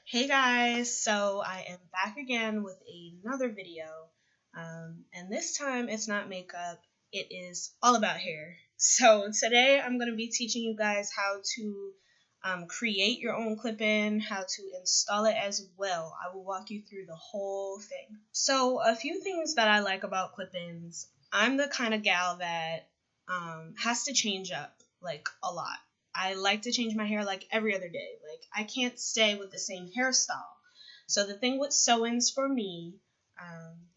Hey guys, so I am back again with another video, and this time it's not makeup, it is all about hair. So today I'm going to be teaching you guys how to create your own clip-in, how to install it as well. I will walk you through the whole thing. So a few things that I like about clip-ins. I'm the kind of gal that has to change up like a lot. I like to change my hair like every other day. Like I can't stay with the same hairstyle. So the thing with sew-ins for me,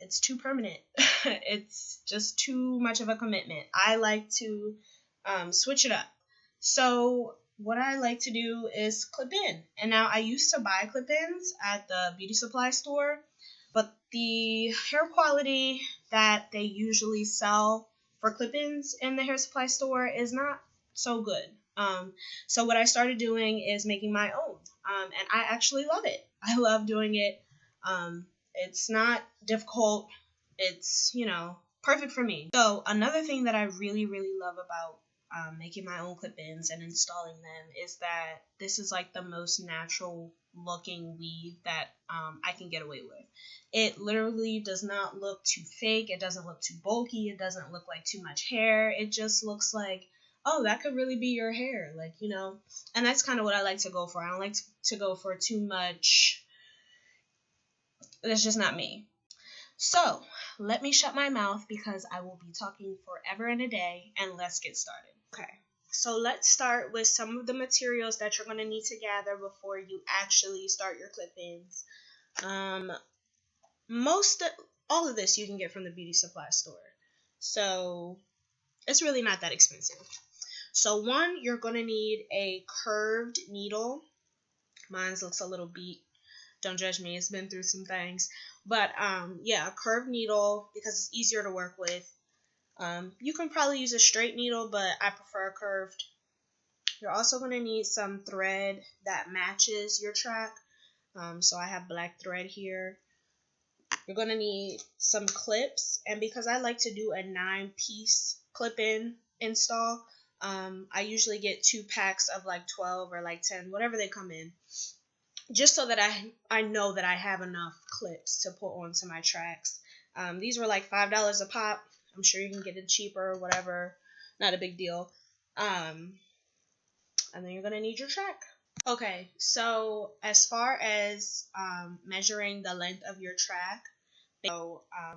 it's too permanent. It's just too much of a commitment. I like to switch it up. So what I like to do is clip in. And now I used to buy clip-ins at the beauty supply store, but the hair quality that they usually sell for clip-ins in the hair supply store is not so good. So what I started doing is making my own, and I actually love it. I love doing it. It's not difficult. It's, perfect for me. So another thing that I really, really love about making my own clip-ins and installing them is that this is like the most natural looking weave that I can get away with. It literally does not look too fake. It doesn't look too bulky. It doesn't look like too much hair. It just looks like, oh, that could really be your hair, and that's kind of what I like to go for. I don't like to go for too much. That's just not me. So let me shut my mouth because I will be talking forever and a day, and let's get started. Okay, so let's start with some of the materials that you're going to need to gather before you actually start your clip-ins. All of this you can get from the beauty supply store, so it's really not that expensive. So one, you're going to need a curved needle. Mine looks a little beat. Don't judge me. It's been through some things. But, yeah, a curved needle because it's easier to work with. You can probably use a straight needle, but I prefer curved. You're also going to need some thread that matches your track. So I have black thread here. You're going to need some clips. And because I like to do a 9-piece clip-in install, I usually get 2 packs of like 12 or like 10, whatever they come in, just so that I know that I have enough clips to put onto my tracks. These were like $5 a pop. I'm sure you can get it cheaper or whatever. Not a big deal. And then you're going to need your track. Okay, so as far as measuring the length of your track,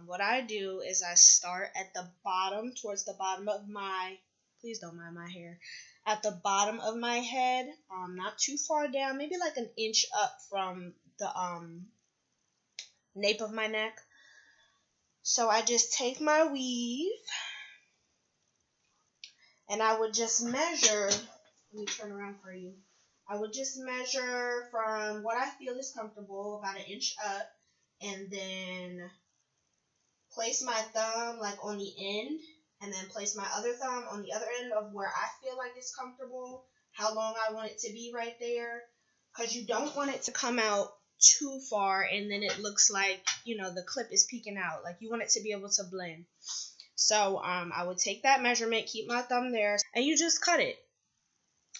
what I do is I start at the bottom, towards the bottom of my, please don't mind my hair, at the bottom of my head, not too far down, maybe like an inch up from the nape of my neck. So I just take my weave, and I would just measure, let me turn around for you. I would just measure from what I feel is comfortable, about an inch up, and then place my thumb like on the end, and then place my other thumb on the other end of where I feel like it's comfortable, how long I want it to be right there, because you don't want it to come out too far and then it looks like, the clip is peeking out. Like, you want it to be able to blend. So I would take that measurement, keep my thumb there, and you just cut it.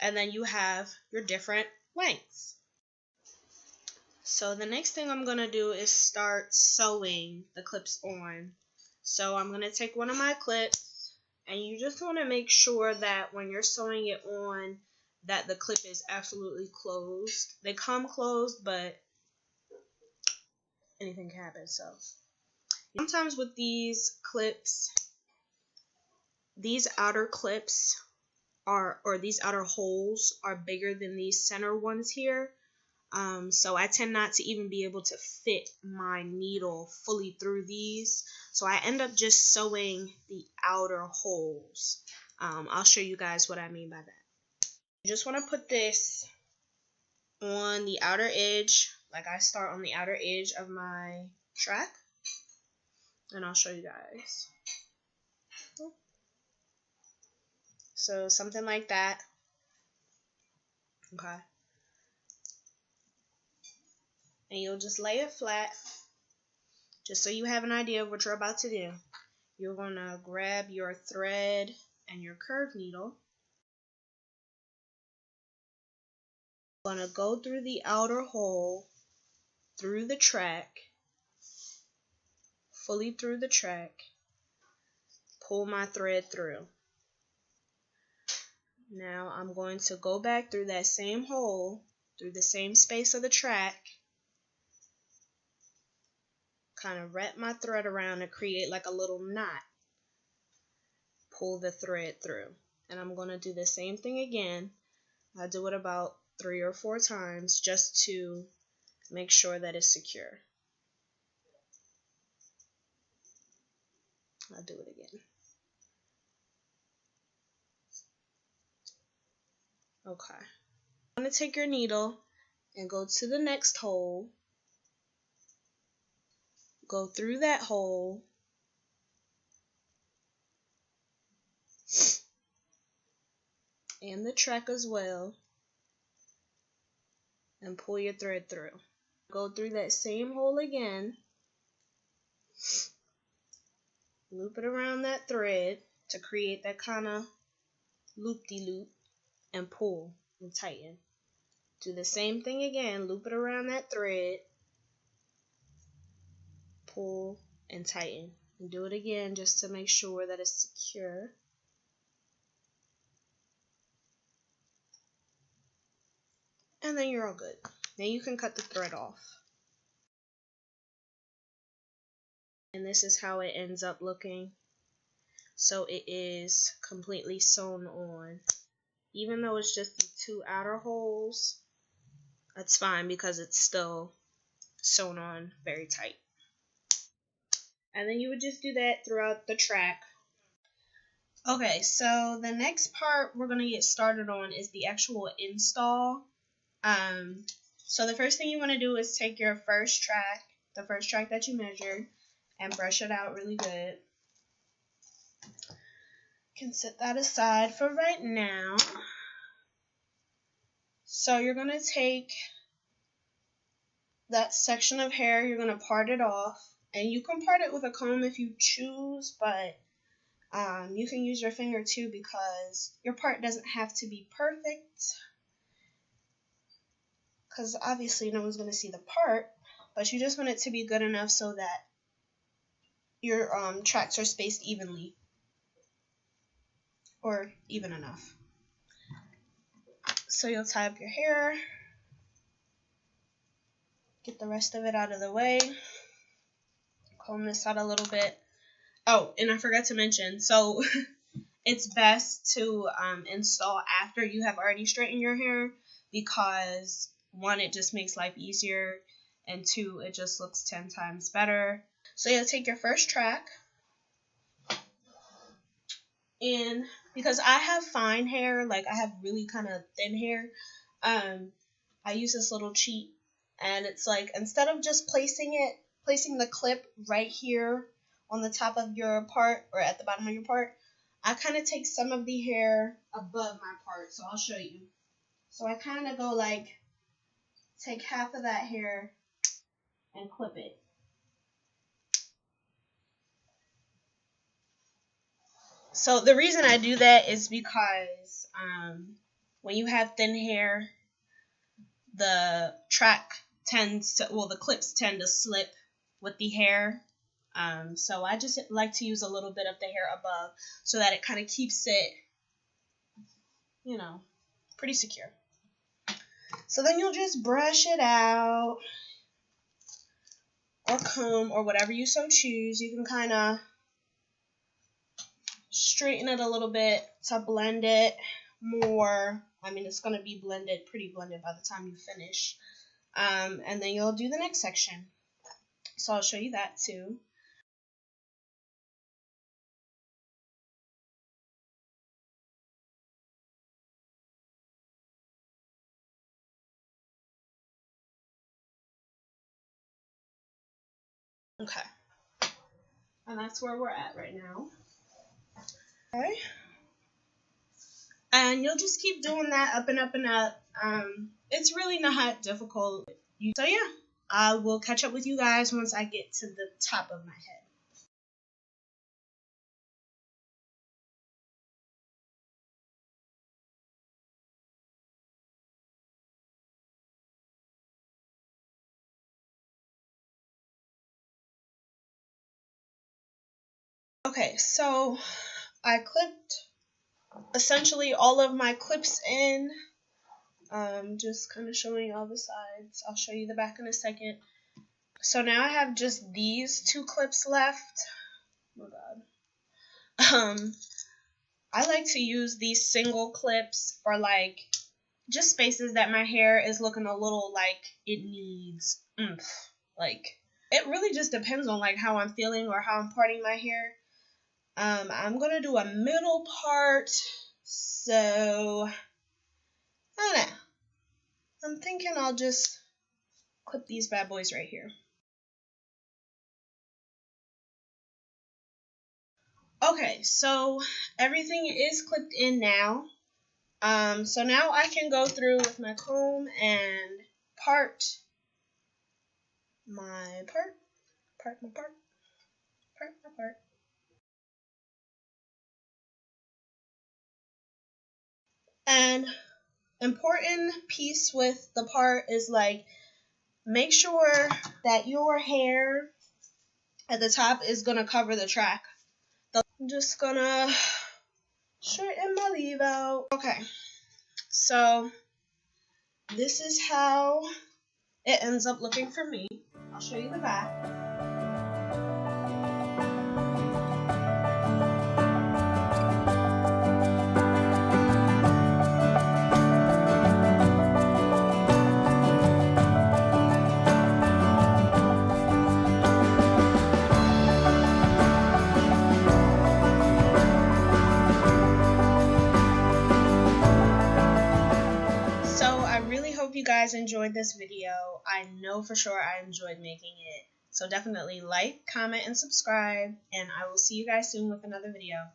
And then you have your different lengths. So the next thing I'm going to do is start sewing the clips on. So I'm going to take one of my clips, and you just want to make sure that when you're sewing it on, that the clip is absolutely closed. They come closed, but anything can happen. So sometimes with these clips, these outer clips or these outer holes are bigger than these center ones here. So I tend not to even be able to fit my needle fully through these. So I end up just sewing the outer holes. I'll show you guys what I mean by that. You just want to put this on the outer edge. Like, I start on the outer edge of my track. And I'll show you guys. So something like that. Okay. And you'll just lay it flat, just so you have an idea of what you're about to do. You're going to grab your thread and your curved needle. You're going to go through the outer hole through the track, fully through the track, pull my thread through. Now I'm going to go back through that same hole, through the same space of the track, kind of wrap my thread around to create like a little knot. Pull the thread through. And I'm going to do the same thing again. I do it about 3 or 4 times just to make sure that it's secure. I'll do it again. Okay. I'm going to take your needle and go to the next hole. Go through that hole. And the track as well. And pull your thread through. Go through that same hole again. Loop it around that thread to create that kind of loop-de-loop and pull and tighten. Do the same thing again, loop it around that thread, pull and tighten. And do it again just to make sure that it's secure. And then you're all good. Now you can cut the thread off. And this is how it ends up looking. So it is completely sewn on. Even though it's just the 2 outer holes, that's fine because it's still sewn on very tight. And then you would just do that throughout the track. Okay, so the next part we're going to get started on is the actual install. So the first thing you want to do is take your first track, the first track that you measured, and brush it out really good. You can set that aside for right now. So you're going to take that section of hair, you're going to part it off. And you can part it with a comb if you choose, but you can use your finger too because your part doesn't have to be perfect. Because obviously no one's going to see the part, but you just want it to be good enough so that your tracks are spaced evenly. Or even enough. So you'll tie up your hair. Get the rest of it out of the way. Comb this out a little bit. Oh, and I forgot to mention, so it's best to install after you have already straightened your hair because 1, it just makes life easier, and 2, it just looks 10 times better. So you'll take your first track, and because I have fine hair, like I have really kind of thin hair, I use this little cheat, and it's like instead of just placing the clip right here on the top of your part or at the bottom of your part, I kind of take some of the hair above my part, so I'll show you. So I kind of go like, take half of that hair and clip it. So the reason I do that is because when you have thin hair, the the clips tend to slip with the hair. So I just like to use a little bit of the hair above so that it kind of keeps it, pretty secure. So then you'll just brush it out or comb or whatever you so choose. You can kind of straighten it a little bit to blend it more. I mean, it's going to be pretty blended by the time you finish. And then you'll do the next section. So I'll show you that too. Okay. And that's where we're at right now. Okay. And you'll just keep doing that up and up and up. It's really not difficult. So yeah, I will catch up with you guys once I get to the top of my head. Okay, so I clipped essentially all of my clips in. Just kind of showing all the sides. I'll show you the back in a second. So now I have just these 2 clips left. Oh my god. I like to use these single clips for like just spaces that my hair is looking a little like it needs oomph. Like it really just depends on like how I'm feeling or how I'm parting my hair. I'm gonna do a middle part, so I don't know. I'm thinking I'll just clip these bad boys right here. Okay, so everything is clipped in now. So now I can go through with my comb and part my part. And important piece with the part is like make sure that your hair at the top is gonna cover the track. I'm just gonna straighten my leave out. Okay, so this is how it ends up looking for me. I'll show you the back. Hope you guys enjoyed this video. I know for sure I enjoyed making it. So definitely like, comment, and subscribe, and I will see you guys soon with another video.